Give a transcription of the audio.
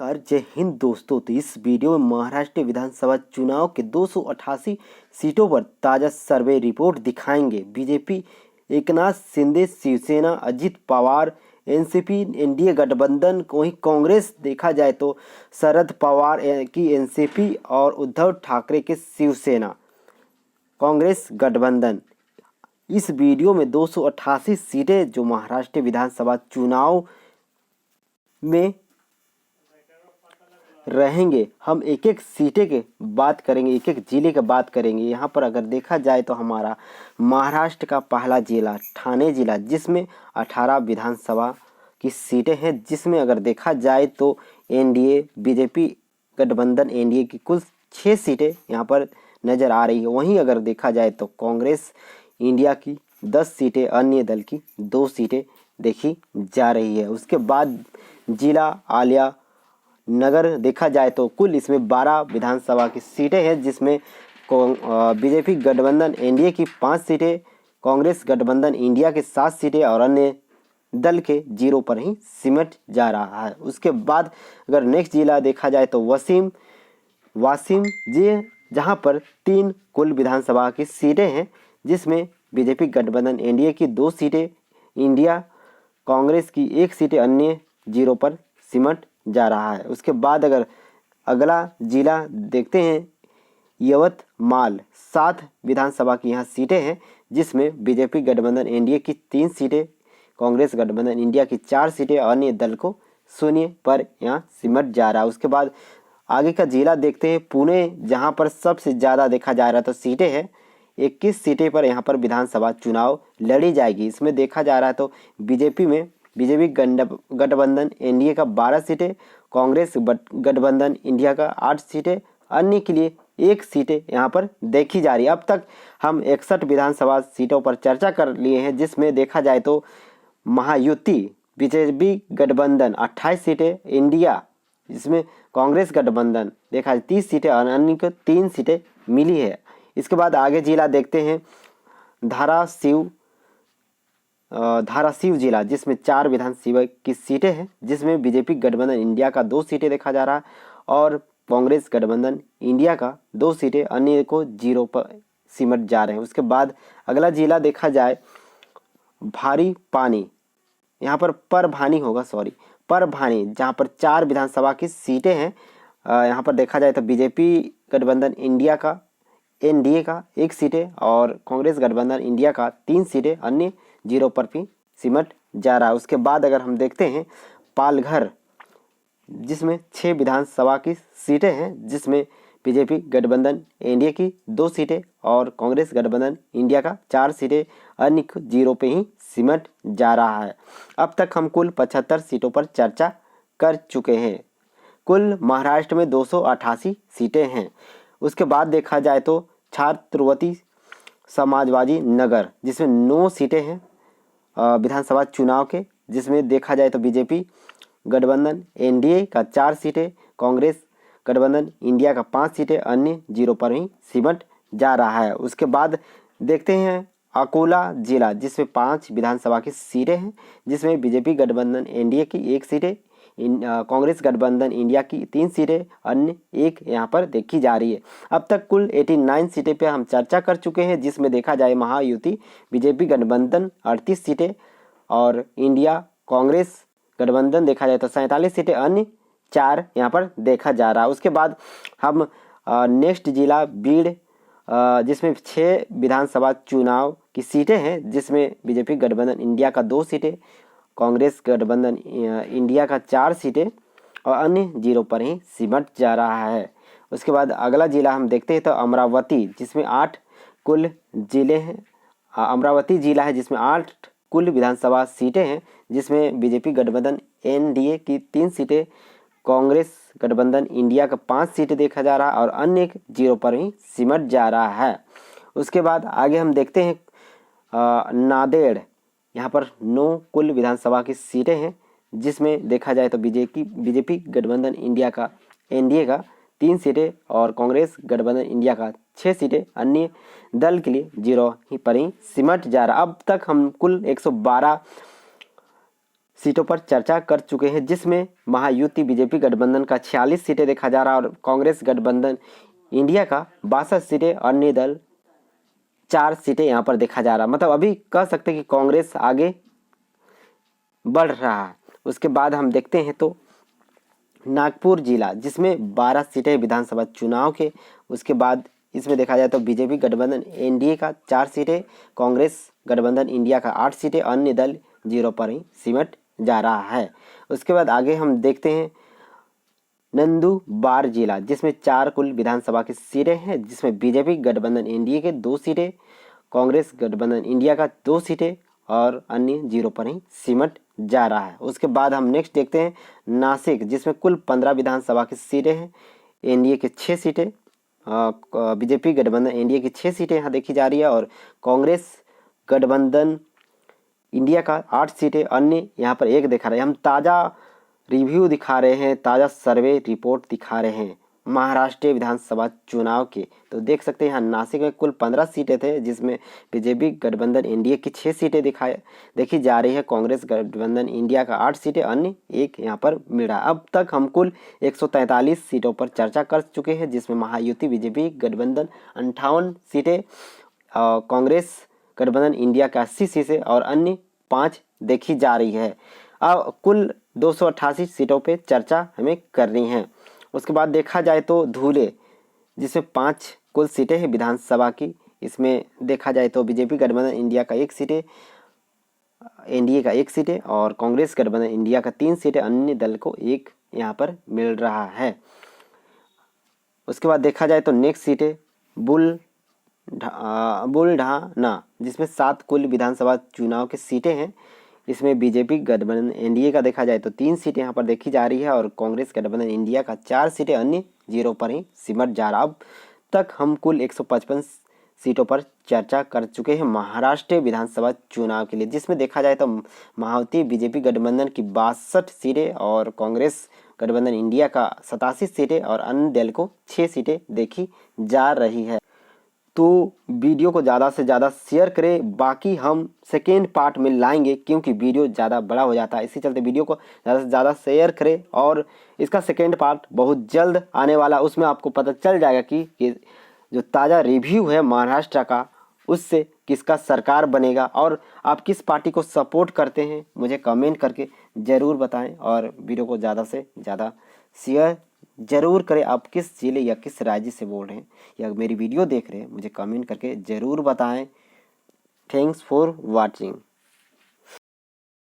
नमस्कार, जय हिंद दोस्तों। तो इस वीडियो में महाराष्ट्र विधानसभा चुनाव के 288 सीटों पर ताज़ा सर्वे रिपोर्ट दिखाएंगे। BJP Eknath Shinde, Shiv Sena Ajit Pawar, NCP NDA गठबंधन, वहीं कांग्रेस देखा जाए तो शरद पवार की एनसीपी और उद्धव ठाकरे के शिवसेना कांग्रेस गठबंधन। इस वीडियो में 288 सीटें जो महाराष्ट्र विधानसभा चुनाव में रहेंगे, हम एक एक सीटें के बात करेंगे, एक एक जिले की बात करेंगे। यहाँ पर अगर देखा जाए तो हमारा महाराष्ट्र का पहला जिला ठाणे जिला, जिसमें 18 विधानसभा की सीटें हैं, जिसमें अगर देखा जाए तो एनडीए बीजेपी गठबंधन एनडीए की कुल 6 सीटें यहाँ पर नज़र आ रही है। वहीं अगर देखा जाए तो कांग्रेस इंडिया की 10 सीटें, अन्य दल की 2 सीटें देखी जा रही है। उसके बाद जिला आलिया नगर देखा जाए तो कुल इसमें 12 विधानसभा की सीटें हैं, जिसमें बीजेपी गठबंधन एनडीए की 5 सीटें, कांग्रेस गठबंधन इंडिया के 7 सीटें और अन्य दल के 0 पर ही सिमट जा रहा है। उसके बाद अगर नेक्स्ट जिला देखा जाए तो वाशिम जी, जहां पर 3 कुल विधानसभा की सीटें हैं, जिसमें बीजेपी गठबंधन एनडीए की 2 सीटें, इंडिया कांग्रेस की 1 सीटें, अन्य 0 पर सिमट जा रहा है। उसके बाद अगर अगला जिला देखते हैं यवतमाल, 7 विधानसभा की यहाँ सीटें हैं, जिसमें बीजेपी गठबंधन एनडीए की 3 सीटें, कांग्रेस गठबंधन इंडिया की 4 सीटें और अन्य दल को 0 पर यहाँ सिमट जा रहा है। उसके बाद आगे का जिला देखते हैं पुणे, जहाँ पर सबसे ज़्यादा देखा जा रहा तो सीटें हैं, 21 सीटें पर यहाँ पर विधानसभा चुनाव लड़ी जाएगी। इसमें देखा जा रहा है तो बीजेपी गठबंधन एनडीए का 12 सीटें, कांग्रेस गठबंधन इंडिया का 8 सीटें, अन्य के लिए 1 सीटें यहाँ पर देखी जा रही है। अब तक हम 61 विधानसभा सीटों पर चर्चा कर लिए हैं, जिसमें देखा जाए तो महायुति बीजेपी गठबंधन 28 सीटें, इंडिया जिसमें कांग्रेस गठबंधन देखा जाए 30 सीटें और अन्य को 3 सीटें मिली है। इसके बाद आगे जिला देखते हैं धाराशिव जिला, जिसमें 4 विधानसभा की सीटें हैं, जिसमें बीजेपी गठबंधन इंडिया का 2 सीटें देखा जा रहा है और कांग्रेस गठबंधन इंडिया का 2 सीटें, अन्य को 0 पर सिमट जा रहे हैं। उसके बाद अगला जिला देखा जाए भारी पानी, यहाँ पर परभानी, जहाँ पर 4 विधानसभा की सीटें हैं। यहाँ पर देखा जाए तो बीजेपी गठबंधन इंडिया का एनडीए का 1 सीटें और कांग्रेस गठबंधन इंडिया का 3 सीटें, अन्य 0 पर भी सिमट जा रहा है। उसके बाद अगर हम देखते हैं पालघर, जिसमें 6 विधानसभा की सीटें हैं, जिसमें बीजेपी गठबंधन एनडीए की 2 सीटें और कांग्रेस गठबंधन इंडिया का 4 सीटें, अन्य 0 पे ही सिमट जा रहा है। अब तक हम कुल 75 सीटों पर चर्चा कर चुके हैं। कुल महाराष्ट्र में 288 सीटें हैं। उसके बाद देखा जाए तो छत्रपति समाजवादी नगर, जिसमें 9 सीटें हैं विधानसभा चुनाव के, जिसमें देखा जाए तो बीजेपी गठबंधन एनडीए का 4 सीटें, कांग्रेस गठबंधन इंडिया का 5 सीटें, अन्य 0 पर ही सिमट जा रहा है। उसके बाद देखते हैं अकोला जिला, जिसमें 5 विधानसभा की सीटें हैं, जिसमें बीजेपी गठबंधन एनडीए की 1 सीटें, कांग्रेस गठबंधन इंडिया की 3 सीटें, अन्य 1 यहाँ पर देखी जा रही है। अब तक कुल 89 सीटें पे हम चर्चा कर चुके हैं, जिसमें देखा जाए महायुति बीजेपी गठबंधन 38 सीटें और इंडिया कांग्रेस गठबंधन देखा जाए तो 47 सीटें, अन्य 4 यहाँ पर देखा जा रहा है। उसके बाद हम नेक्स्ट जिला बीड़, जिसमें 6 विधानसभा चुनाव की सीटें हैं, जिसमें बीजेपी गठबंधन इंडिया का 2 सीटें, कांग्रेस गठबंधन इंडिया का 4 सीटें और अन्य 0 पर ही सिमट जा रहा है। उसके बाद अगला जिला हम देखते हैं तो अमरावती, जिसमें 8 कुल जिले हैं। अमरावती जिला है जिसमें 8 कुल विधानसभा सीटें हैं, जिसमें बीजेपी गठबंधन एनडीए की 3 सीटें, कांग्रेस गठबंधन इंडिया का 5 सीटें देखा जा रहा है और अन्य 0 पर ही सिमट जा रहा है। उसके बाद आगे हम देखते हैं नांदेड़, यहाँ पर 9 कुल विधानसभा की सीटें हैं, जिसमें देखा जाए तो बीजेपी गठबंधन इंडिया का एनडीए का 3 सीटें और कांग्रेस गठबंधन इंडिया का 6 सीटें, अन्य दल के लिए 0 ही पर ही सिमट जा रहा। अब तक हम कुल 112 सीटों पर चर्चा कर चुके हैं, जिसमें महायुति बीजेपी गठबंधन का 46 सीटें देखा जा रहा है और कांग्रेस गठबंधन इंडिया का 62 सीटें, अन्य दल 4 सीटें यहाँ पर देखा जा रहा है। मतलब अभी कह सकते हैं कि कांग्रेस आगे बढ़ रहा है। उसके बाद हम देखते हैं तो नागपुर जिला, जिसमें 12 सीटें विधानसभा चुनाव के। उसके बाद इसमें देखा जाए तो बीजेपी गठबंधन एनडीए का 4 सीटें, कांग्रेस गठबंधन इंडिया का 8 सीटें, अन्य दल 0 पर ही सिमट जा रहा है। उसके बाद आगे हम देखते हैं नंदुरबार जिला, जिसमें 4 कुल विधानसभा की सीटें हैं, जिसमें बीजेपी गठबंधन एनडीए के 2 सीटें, कांग्रेस गठबंधन इंडिया का 2 सीटें और अन्य 0 पर ही सिमट जा रहा है। उसके बाद हम नेक्स्ट देखते हैं नासिक, जिसमें कुल 15 विधानसभा की सीटें हैं, एनडीए के 6 सीटें, बीजेपी गठबंधन एनडीए की 6 सीटें यहाँ देखी जा रही है और कांग्रेस गठबंधन इंडिया का 8 सीटें, अन्य यहाँ पर 1 दिखा रहे हैं। हम ताज़ा रिव्यू दिखा रहे हैं, ताज़ा सर्वे रिपोर्ट दिखा रहे हैं महाराष्ट्र विधानसभा चुनाव के। तो देख सकते हैं यहाँ नासिक में कुल 15 सीटें थे, जिसमें बीजेपी गठबंधन इंडिया की 6 सीटें देखी जा रही है, कांग्रेस गठबंधन इंडिया का 8 सीटें, अन्य 1 यहाँ पर मिल रहा है। अब तक हम कुल 143 सीटों पर चर्चा कर चुके हैं, जिसमें महायुति बीजेपी गठबंधन 58 सीटें, कांग्रेस गठबंधन इंडिया का 80 सीटें और अन्य 5 देखी जा रही है। अब कुल 288 सीटों पे चर्चा हमें करनी है। उसके बाद देखा जाए तो धुले, जिसमें 5 कुल सीटें हैं विधानसभा की। इसमें देखा जाए तो बीजेपी गठबंधन इंडिया का 1 सीटें, एनडीए का 1 सीटें और कांग्रेस गठबंधन इंडिया का 3 सीटें, अन्य दल को 1 यहाँ पर मिल रहा है। उसके बाद देखा जाए तो नेक्स्ट सीटें बुलढाना, जिसमें 7 कुल विधानसभा चुनाव की सीटें हैं। इसमें बीजेपी गठबंधन एनडीए का देखा जाए तो 3 सीटें यहाँ पर देखी जा रही है और कांग्रेस गठबंधन इंडिया का 4 सीटें, अन्य 0 पर ही सिमट जा रहा। अब तक हम कुल 155 सीटों पर चर्चा कर चुके हैं महाराष्ट्र विधानसभा चुनाव के लिए, जिसमें देखा जाए तो महायुति बीजेपी गठबंधन की 62 सीटें और कांग्रेस गठबंधन इंडिया का 87 सीटें और अन्य दल को 6 सीटें देखी जा रही है। तो वीडियो को ज़्यादा से ज़्यादा शेयर करें, बाकी हम सेकेंड पार्ट में लाएंगे क्योंकि वीडियो ज़्यादा बड़ा हो जाता है। इसी चलते वीडियो को ज़्यादा से ज़्यादा शेयर करें और इसका सेकेंड पार्ट बहुत जल्द आने वाला, उसमें आपको पता चल जाएगा कि जो ताज़ा रिव्यू है महाराष्ट्र का, उससे किसका सरकार बनेगा और आप किस पार्टी को सपोर्ट करते हैं, मुझे कमेंट करके ज़रूर बताएं और वीडियो को ज़्यादा से ज़्यादा शेयर ज़रूर करें। आप किस जिले या किस राज्य से बोल रहे हैं या मेरी वीडियो देख रहे हैं, मुझे कमेंट करके ज़रूर बताएं। Thanks for watching.